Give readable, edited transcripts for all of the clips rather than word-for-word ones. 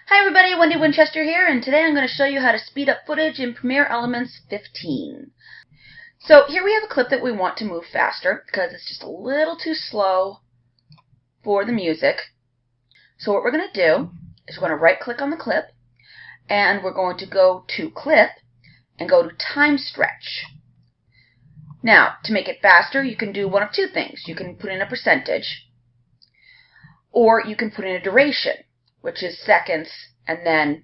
Hi everybody, Wendy Winchester here, and today I'm going to show you how to speed up footage in Premiere Elements 15. So here we have a clip that we want to move faster because it's just a little too slow for the music. So what we're going to do is we're going to right click on the clip and we're going to go to Clip and go to Time Stretch. Now, to make it faster, you can do one of two things. You can put in a percentage or you can put in a duration, which is seconds, and then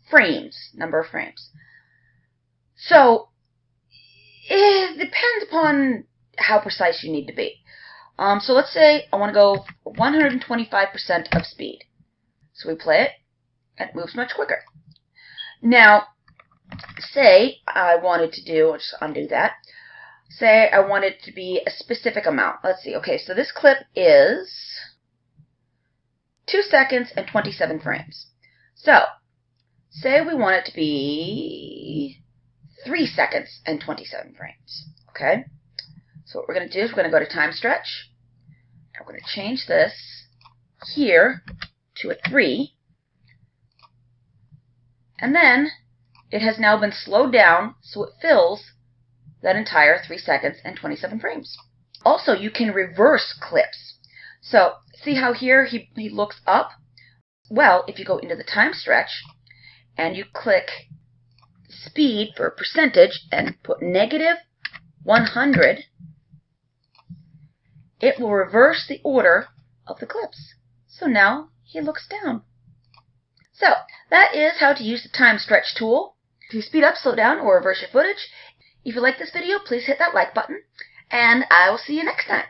frames, number of frames. So it depends upon how precise you need to be. So let's say I want to go 125% of speed. So we play it, and it moves much quicker. Now, say I wanted to do, I'll just undo that. Say I want it to be a specific amount. Let's see. Okay, so this clip is 2 seconds and 27 frames. So, say we want it to be 3 seconds and 27 frames. Okay? So what we're going to do is we're going to go to Time Stretch, and we're going to change this here to a 3, and then it has now been slowed down so it fills that entire 3 seconds and 27 frames. Also, you can reverse clips. So, see how here he looks up? Well, if you go into the time stretch and you click speed for percentage and put -100, it will reverse the order of the clips. So now he looks down. So, that is how to use the time stretch tool to speed up, slow down, or reverse your footage. If you like this video, please hit that like button, and I will see you next time.